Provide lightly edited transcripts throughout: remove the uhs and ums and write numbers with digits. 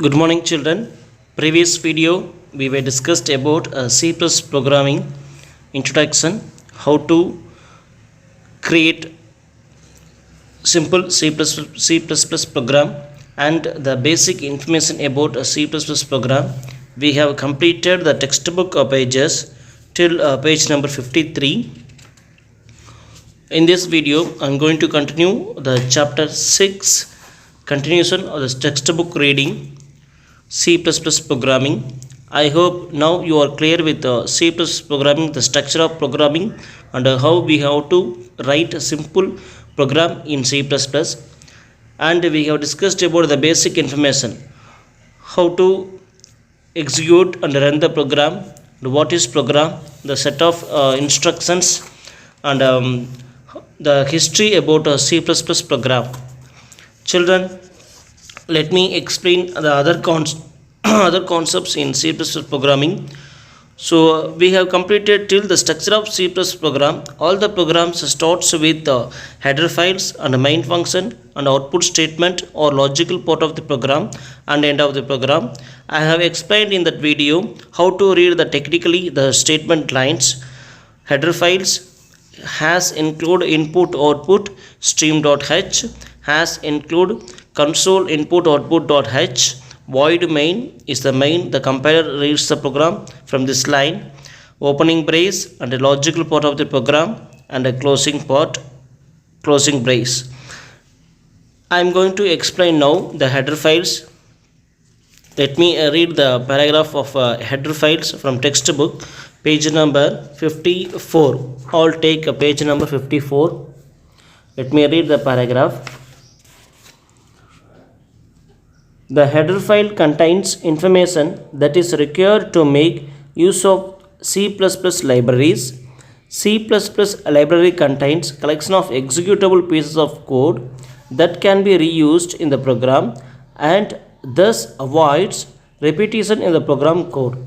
Good morning, children. Previous video we were discussed about C programming introduction, how to create simple C program and the basic information about a C program. We have completed the textbook pages till page number 53. In this video, I am going to continue the chapter 6, continuation of the textbook reading, C++ programming. I hope now you are clear with C++ programming, the structure of programming, and how we have to write a simple program in C++. And we have discussed about the basic information, how to execute and run the program, what is program, the set of instructions, and the history about a C++ program. Children, let me explain the other concepts in C++ programming. So we have completed till the structure of C++ program. All the programs starts with header files and main function and output statement or logical part of the program and end of the program. I have explained in that video how to read the technically the statement lines. Header files has include input output stream.h, has include console input output.h. Void main is the main, the compiler reads the program from this line, opening brace and a logical part of the program and a closing part, closing brace. I am going to explain now the header files. Let me read the paragraph of header files from textbook, page number 54. I'll take page number 54. Let me read the paragraph. The header file contains information that is required to make use of C++ libraries. C++ library contains collection of executable pieces of code that can be reused in the program and thus avoids repetition in the program code.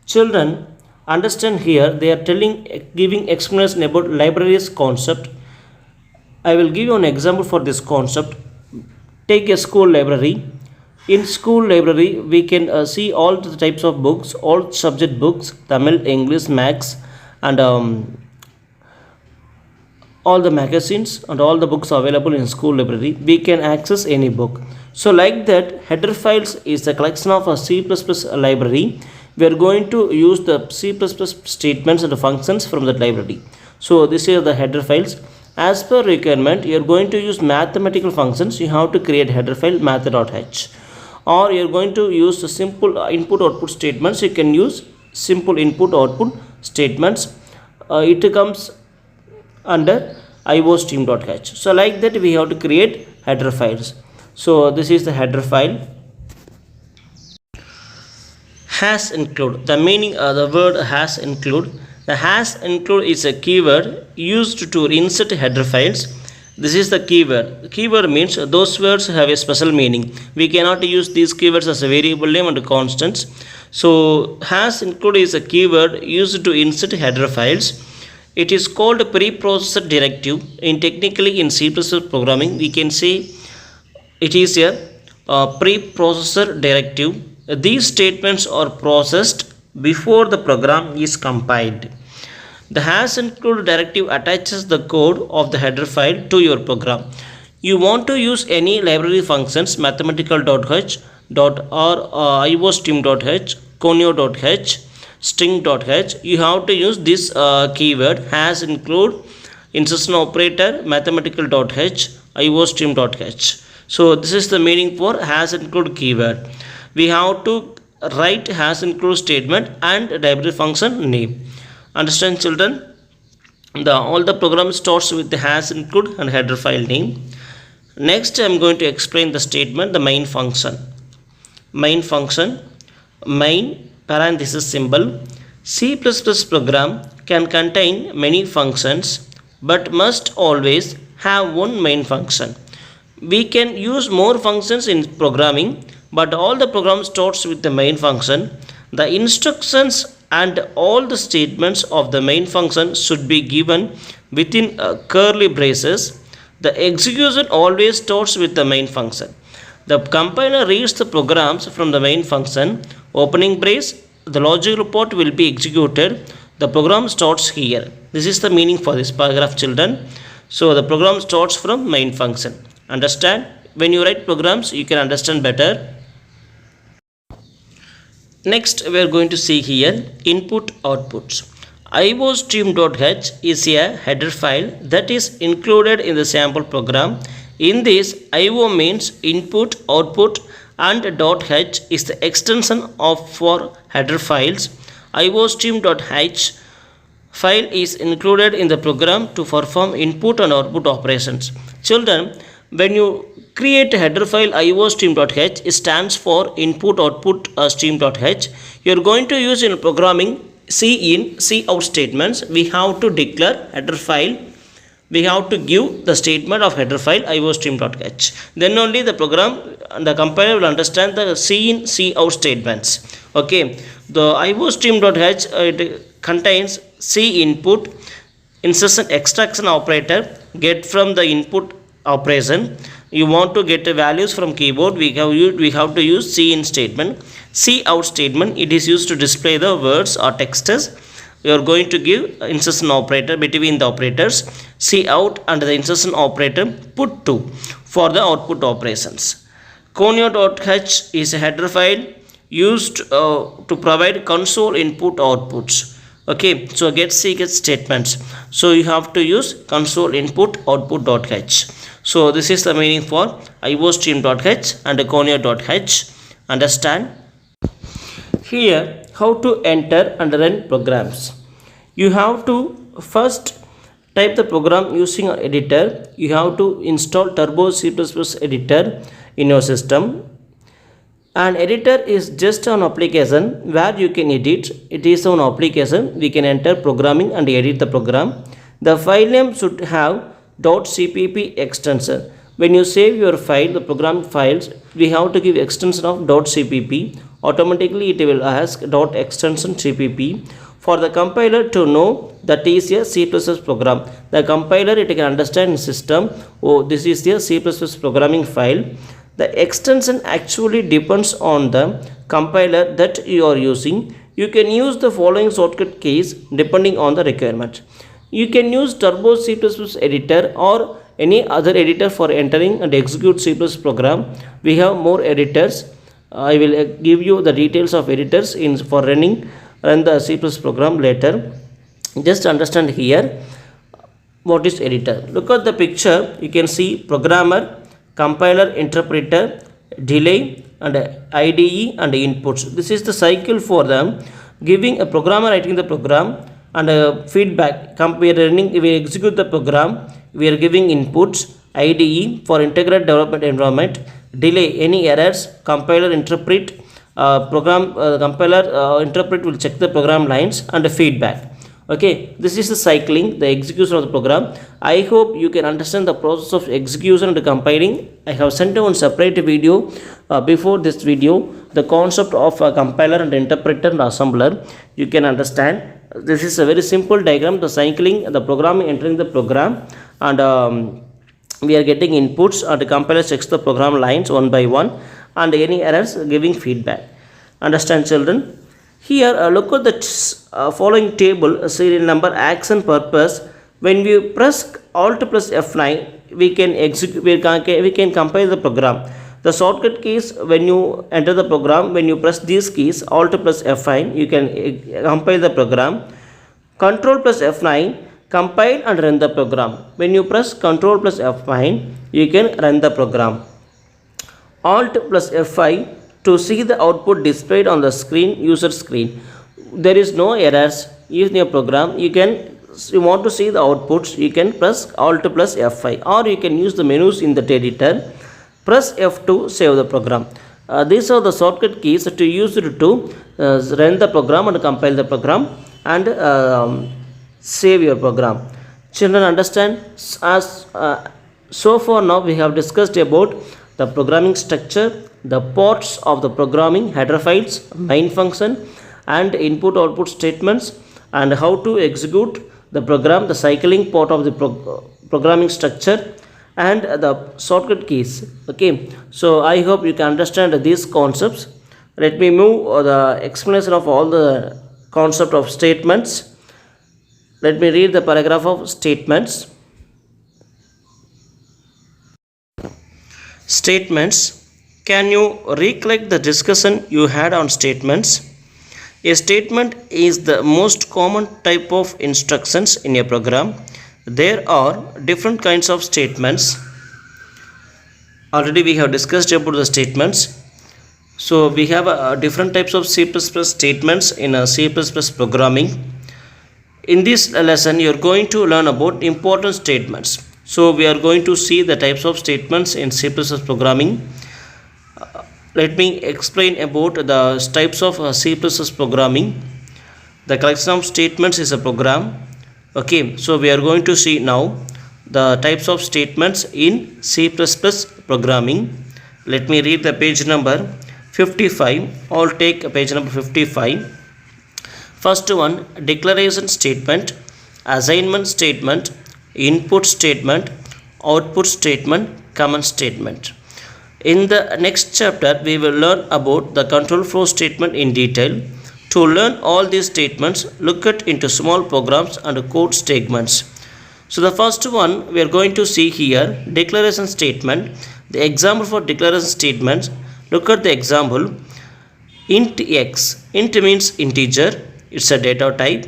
Children, understand here they are giving explanation about libraries concept. I will give you an example for this concept. Take a school library. In school library, we can see all the types of books, all subject books, Tamil, English, Maths, and all the magazines and all the books available in school library. We can access any book. So like that, header files is the collection of a C++ library. We are going to use the C++ statements and functions from that library. So this is the header files. As per requirement, you are going to use mathematical functions. You have to create header file math.h. Or you are going to use the simple input output statements. You can use simple input output statements. It comes under iostream.h. So like that we have to create header files. So this is the header file. Has include, the meaning of the word has include. The has include is a keyword used to insert header files. This is the keyword. The keyword means those words have a special meaning. We cannot use these keywords as a variable name and constants. So has include is a keyword used to insert header files. It is called preprocessor directive. Technically in C++ programming we can say it is a preprocessor directive. These statements are processed before the program is compiled. The has include directive attaches the code of the header file to your program. You want to use any library functions, mathematical.h, or iostream.h, conio.h, string.h. You have to use this keyword has include insertion operator mathematical.h, iostream.h. So this is the meaning for has include keyword. We have to write has include statement and library function name. Understand, children? All the program starts with the has include and header file name. Next I am going to explain the statement, the main function. Main function, main parenthesis symbol. C++ program can contain many functions but must always have one main function. We can use more functions in programming, but all the program starts with the main function. The instructions and all the statements of the main function should be given within curly braces. The execution always starts with the main function. The compiler reads the programs from the main function. Opening brace, the logical report will be executed. The program starts here. This is the meaning for this paragraph, children. So the program starts from main function. Understand? When you write programs, you can understand better. Next, we are going to see here input outputs. iostream.h is a header file that is included in the sample program. In this, IO means input, output, and .h is the extension of for header files. iostream.h file is included in the program to perform input and output operations. Children, when you create a header file iostream.h, it stands for input output stream.h. You are going to use in programming C in, C out statements. We have to declare header file. We have to give the statement of header file iostream.h. Then only the program and the compiler will understand the C in, C out statements. Okay, the iostream.h it contains C input, insertion extraction operator, get from the input operation. You want to get the values from keyboard, we have to use C in statement. C out statement, it is used to display the words or texts. You are going to give insertion operator between the operators. C out and the insertion operator put 2 for the output operations. Conio.h is a header file used to provide console input outputs. Okay, so get statements. So you have to use console input output.h. So this is the meaning for iostream.h and conio.h. Understand? Here, how to enter and run programs. You have to first type the program using an editor. You have to install Turbo C++ editor in your system. An editor is just an application where you can edit. It is an application. We can enter programming and edit the program. The file name should have .cpp extension. When you save your file, the program files, we have to give extension of .cpp. Automatically it will ask .extension cpp. For the compiler to know that is a C++ program. The compiler, it can understand in system, oh, this is the C++ programming file. The extension actually depends on the compiler that you are using. You can use the following shortcut keys depending on the requirement. You can use Turbo C++ editor or any other editor for entering and execute C++ program. We have more editors. I will give you the details of editors for run the C++ program later. Just understand here what is editor. Look at the picture. You can see programmer, compiler, interpreter, delay, and IDE and inputs. This is the cycle for them. Giving a programmer writing the program and feedback. We execute the program. We are giving inputs. IDE for integrated development environment. Delay, any errors. Compiler, interpret. Compiler interpret will check the program lines and feedback. Okay, this is the cycling, the execution of the program. I hope you can understand the process of execution and compiling. I have sent one separate video before this video, the concept of a compiler and interpreter and assembler. You can understand. This is a very simple diagram, the cycling, the programming, entering the program, and we are getting inputs, and the compiler checks the program lines one by one, and any errors giving feedback. Understand, children? Here look at the following table, serial number, action, purpose. When we press Alt plus F9, we can execute, we can compile the program. The shortcut keys, when you enter the program, when you press these keys Alt plus F9, you can compile the program. Control plus F9, compile and run the program. When you press Control plus F9, you can run the program. Alt plus F5 to see the output displayed on the screen, user screen. There is no errors in your program. You want to see the outputs, you can press Alt plus F5, or you can use the menus in the editor. Press F2, save the program. These are the shortcut keys to use to run the program and compile the program and save your program. Children, understand? So far now we have discussed about the programming structure, the parts of the programming, header files, main function, and input output statements, and how to execute the program, the cycling part of the programming structure, and the shortcut keys. Okay, so I hope you can understand these concepts. Let me move the explanation of all the concept of statements. Let me read the paragraph of statements. Statements. Can you recollect the discussion you had on statements? A statement is the most common type of instructions in a program. There are different kinds of statements. Already we have discussed about the statements. So we have different types of C++ statements in a C++ programming. In this lesson you are going to learn about important statements. So we are going to see the types of statements in C++ programming. Let me explain about the types of C++ programming. The collection of statements is a program. Okay, so we are going to see now the types of statements in C++ programming. Let me read the page number 55. I'll take page number 55. First one, declaration statement, assignment statement, input statement, output statement, command statement. In the next chapter we will learn about the control flow statement in detail. To learn all these statements, look at into small programs and code statements. So the first one we are going to see here, declaration statement. The example for declaration statements, look at the example. Int x. Int means integer. It's a data type.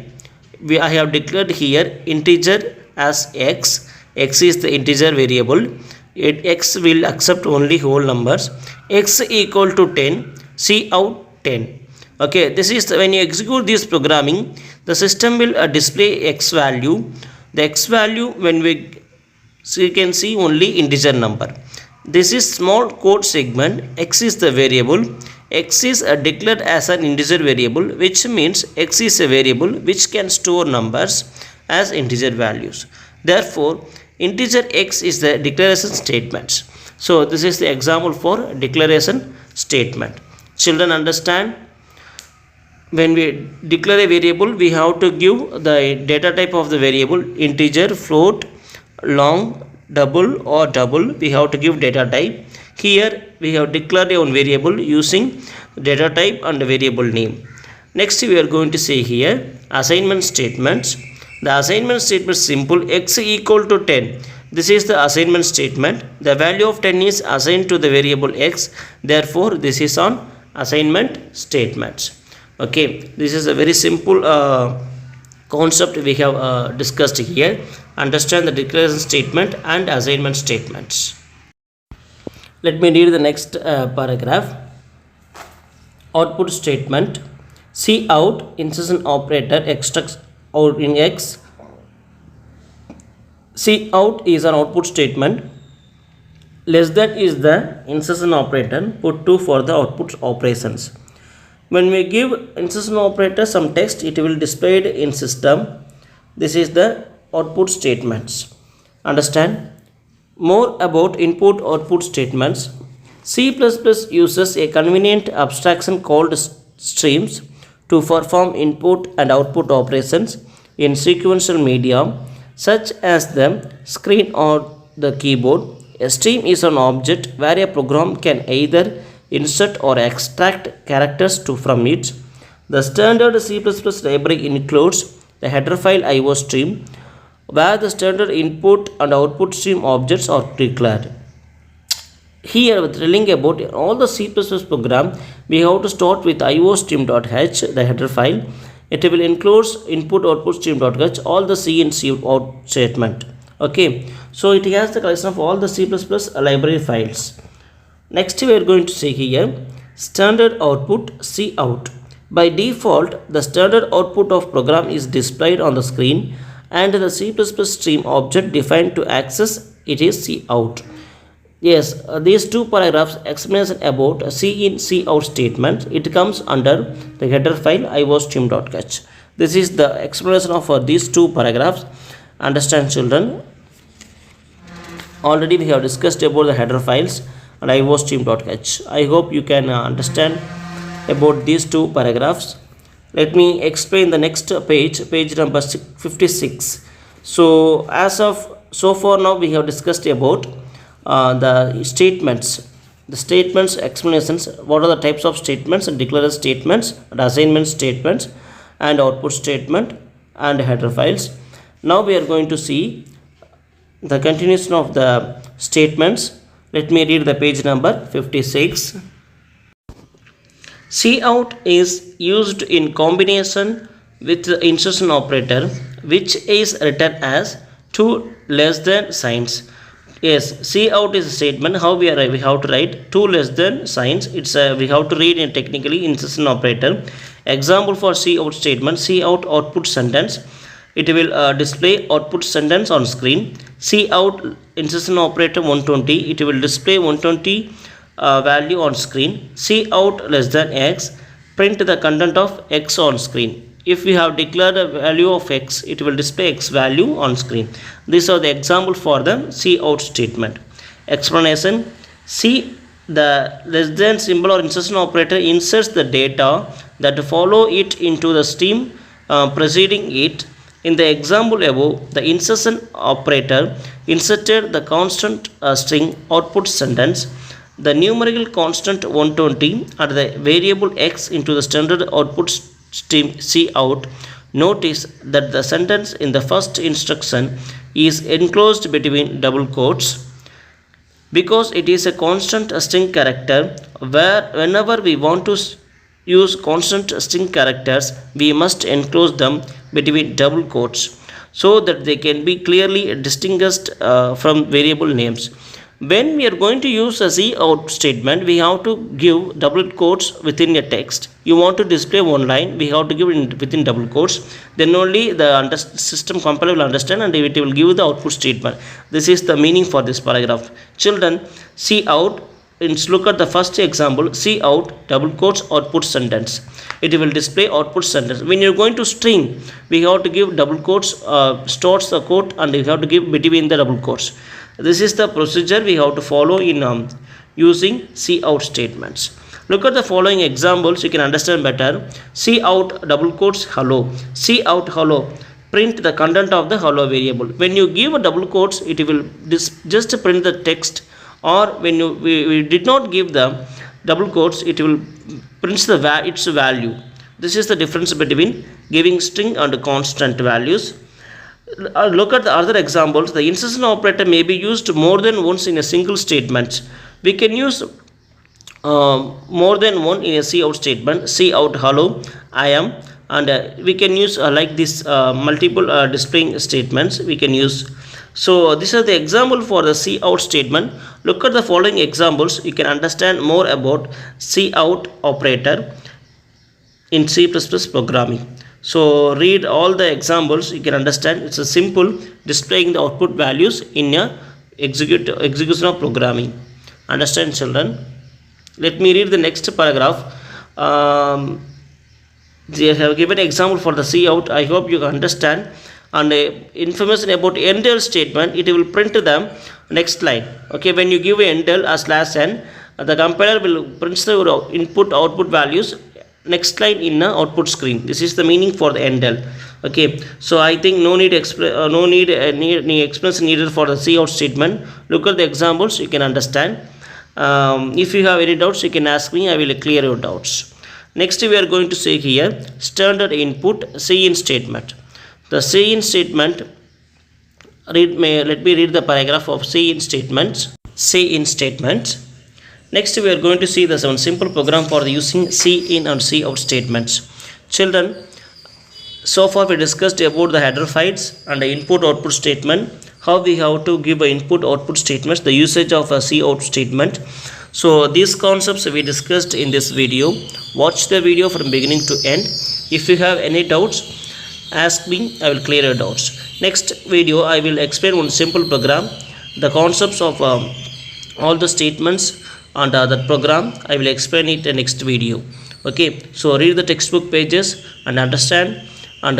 I have declared here integer as x. X is the integer variable. X will accept only whole numbers. X equal to 10. Cout 10. Okay, this is when you execute this programming, the system will display x value. The x value when you can see only integer number. This is small code segment. X is the variable. X is declared as an integer variable, which means x is a variable which can store numbers as integer values. Therefore, integer x is the declaration statement. So this is the example for declaration statement. Children understand? When we declare a variable, we have to give the data type of the variable, integer, float, long, double or double. We have to give data type. Here we have declared a variable using data type and variable name. Next we are going to say here assignment statements. The assignment statement is simple. X equal to 10. This is the assignment statement. The value of 10 is assigned to the variable x. Therefore this is on assignment statements. Okay, this is a very simple concept we have discussed here. Understand the declaration statement and assignment statements. Let me read the next paragraph. Output statement. Cout insertion operator extracts out in x. Cout is an output statement. Less than is the insertion operator put to for the output operations. When we give insertion operator some text, it will display it in system. This is the output statements. Understand? More about input output statements. C++ uses a convenient abstraction called streams to perform input and output operations in sequential media such as the screen or the keyboard. A stream is an object where a program can either insert or extract characters from it. The standard C++ library includes the header file IOStream, where the standard input and output stream objects are declared. Here, with telling about all the C++ program, we have to start with iostream.h, the header file. It will include input output stream.h, all the C and C out statement. Okay, so it has the collection of all the C++ library files. Next we are going to see here standard output Cout. By default, the standard output of program is displayed on the screen and the C++ stream object defined to access it is Cout. Yes, these two paragraphs explanation about C in Cout statement. It comes under the header file iostream.h. This is the explanation of these two paragraphs. Understand, children? Already we have discussed about the header files and iostream.h. I hope you can understand about these two paragraphs. Let me explain the next page number 56. So as of so far now we have discussed about the statements explanations. What are the types of statements? And declarative statements, and assignment statements, and output statement, and header files. Now we are going to see the continuation of the statements. Let me read the page number 56. Cout is used in combination with the insertion operator, which is written as two less than signs. Yes, Cout is a statement. How we have to write two less than signs. We have to read in technically insertion operator. Example for Cout statement: Cout output sentence. It will display output sentence on screen. Cout insertion operator 120. It will display 120 value on screen. Cout less than x. Print the content of x on screen. If we have declared a value of x, it will display x value on screen. These are the example for the Cout statement. Explanation: the less than symbol or insertion operator inserts the data that follow it into the stream preceding it. In the example above, the insertion operator inserted the constant string output sentence, the numerical constant 120 and the variable x into the standard output stream Cout. Notice that the sentence in the first instruction is enclosed between double quotes because it is a constant string character. Whenever we want to use constant string characters, we must enclose them between double quotes so that they can be clearly distinguished from variable names. When we are going to use a Cout statement, we have to give double quotes within a text. You want to display one line, we have to give it within double quotes. Then only the system compiler will understand and it will give the output statement. This is the meaning for this paragraph. Children, Cout. Let's look at the first example. Cout double quotes output sentence. It will display output sentence. When you're going to string, we have to give double quotes, starts the quote, and we have to give between the double quotes. This is the procedure we have to follow in using Cout statements. Look at the following examples, you can understand better. Cout double quotes hello. Cout hello. Print the content of the hello variable. When you give a double quotes, it will just print the text, or when we did not give the double quotes, it will print its value. This is the difference between giving string and constant values. Look at the other examples. The insertion operator may be used more than once in a single statement. We can use more than one in a Cout statement. Cout hello, I am, and we can use like this multiple displaying statements we can use. So this is the example for the Cout statement. Look at the following examples. You can understand more about Cout operator in C++ programming. So read all the examples, you can understand. It's a simple displaying the output values in a execution of programming. Understand, children? Let me read the next paragraph. They have given example for the Cout. I hope you understand. And information about endl statement, it will print the next line. Okay, when you give endl as /n, the compiler will print the input output values next line in the output screen. This is the meaning for the endl. Okay, so I think no need any explanation needed for the Cout statement. Look at the examples, you can understand. If you have any doubts, you can ask me, I will clear your doubts. Next we are going to say here standard input cin statement. The cin statement, let me read the paragraph of cin statements. Next we are going to see the one simple program for the using cin and Cout statements. Children, so far we discussed about the header files and the input output statement, how we have to give input output statements, the usage of a Cout statement. So these concepts we discussed in this video. Watch the video from beginning to end. If you have any doubts, ask me, I will clear your doubts. Next video I will explain one simple program, the concepts of all the statements and that program I will explain it in next video. Okay, so read the textbook pages and understand and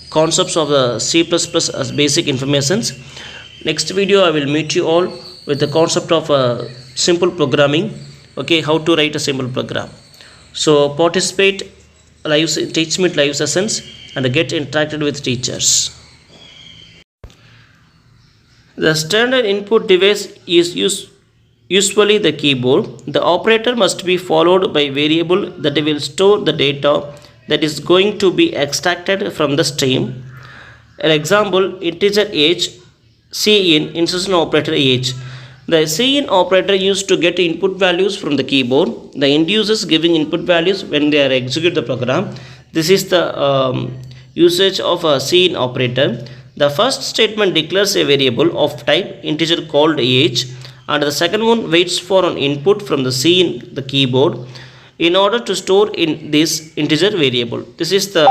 concepts of the C++ as basic informations. Next video I will meet you all with the concept of simple programming. Okay, how to write a simple program. So participate teach meet live sessions and get interacted with teachers. The standard input device is usually the keyboard. The operator must be followed by variable that will store the data that is going to be extracted from the stream. An example, integer age, cin, instruction operator age. The cin operator used to get input values from the keyboard. The end users giving input values when they are execute the program. This is the usage of a cin operator. The first statement declares a variable of type integer called age, and the second one waits for an input from the cin, the keyboard, in order to store in this integer variable. This is the